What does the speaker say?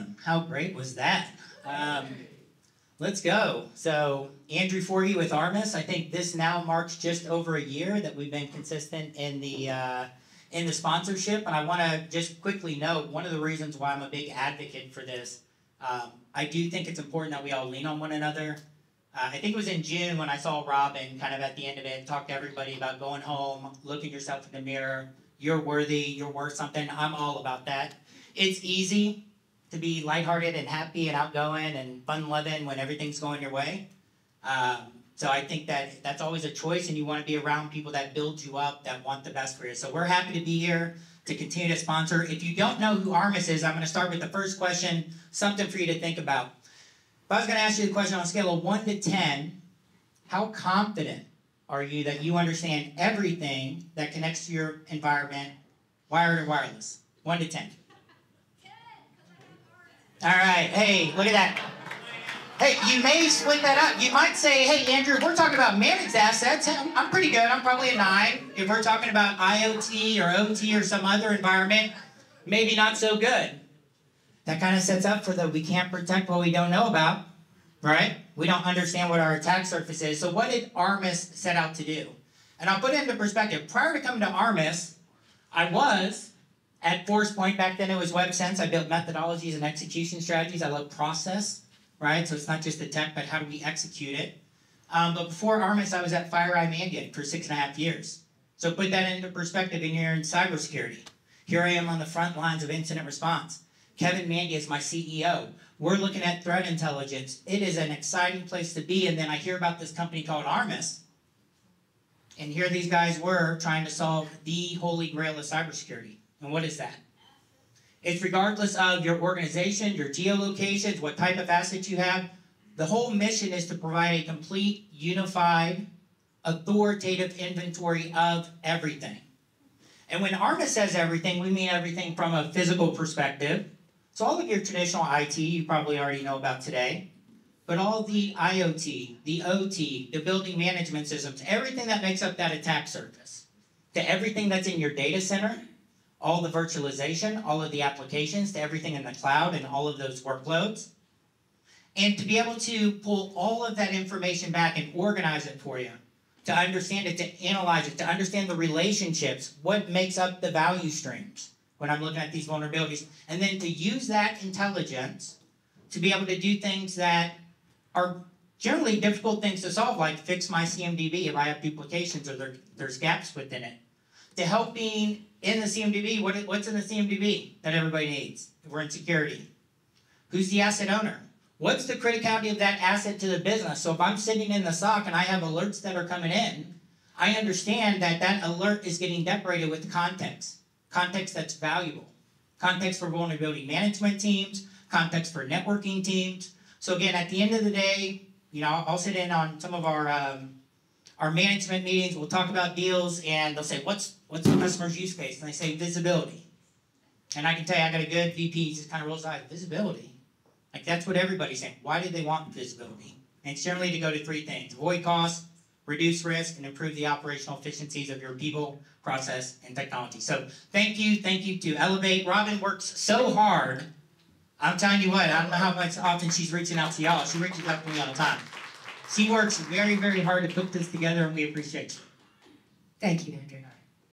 Awesome. How great was that? Let's go. So Andrew Forgie with Armis. I think this now marks just over a year that we've been consistent in the sponsorship. And I want to just quickly note one of the reasons why I'm a big advocate for this. I do think it's important that we all lean on one another. I think it was in June when I saw Robin kind of at the end of it talk to everybody about going home, looking yourself in the mirror. You're worthy, you're worth something. I'm all about that. It's easy to be lighthearted and happy and outgoing and fun-loving when everything's going your way. So I think that that's always a choice, and you want to be around people that build you up, that want the best for you. So we're happy to be here to continue to sponsor. If you don't know who Armis is, I'm going to start with the first question, something for you to think about. If I was going to ask you the question on a scale of 1 to 10, how confident are you that you understand everything that connects to your environment, wired or wireless? 1 to 10. All right. Hey, look at that. Hey, you may split that up. You might say, hey, Andrew, we're talking about managed assets. I'm pretty good. I'm probably a 9. If we're talking about IoT or OT or some other environment, maybe not so good. That kind of sets up for the we can't protect what we don't know about, right? We don't understand what our attack surface is. So what did Armis set out to do? And I'll put it into perspective. Prior to coming to Armis, I was at ForcePoint. Back then it was WebSense. I built methodologies and execution strategies. I love process, right? So it's not just the tech, but how do we execute it? But before Armis, I was at FireEye Mandiant for 6.5 years. So put that into perspective, and you're in cybersecurity. Here I am on the front lines of incident response. Kevin Mandy is my CEO. We're looking at threat intelligence. It is an exciting place to be. And then I hear about this company called Armis. And here these guys were trying to solve the holy grail of cybersecurity. And what is that? It's regardless of your organization, your geolocations, what type of assets you have. The whole mission is to provide a complete, unified, authoritative inventory of everything. And when Armis says everything, we mean everything from a physical perspective. So all of your traditional IT you probably already know about today, but all the IoT, the OT, the building management systems, everything that makes up that attack surface, to everything that's in your data center, all the virtualization, all of the applications, to everything in the cloud and all of those workloads. And to be able to pull all of that information back and organize it for you, to understand it, to analyze it, to understand the relationships, what makes up the value streams when I'm looking at these vulnerabilities, and then to use that intelligence to be able to do things that are generally difficult things to solve, like fix my CMDB if I have duplications or there's gaps within it. To helping in the CMDB, what's in the CMDB that everybody needs if we're in security? Who's the asset owner? What's the criticality of that asset to the business? So if I'm sitting in the SOC and I have alerts that are coming in, I understand that that alert is getting decorated with context. Context that's valuable. Context for vulnerability management teams, context for networking teams. So again, at the end of the day, you know, I'll sit in on some of our management meetings. We'll talk about deals, and they'll say, what's the customer's use case? And they say visibility. And I can tell you, I got a good VP just kind of rolls his eyes. Visibility. Like, that's what everybody's saying. Why do they want visibility? And it's generally to go to 3 things: avoid costs, reduce risk, and improve the operational efficiencies of your people, process, and technology. So thank you to Elevate. Robin works so hard. I'm telling you what, I don't know how much often she's reaching out to y'all. She reaches out to me all the time. She works very, very hard to put this together, and we appreciate you. Thank you, Andrew.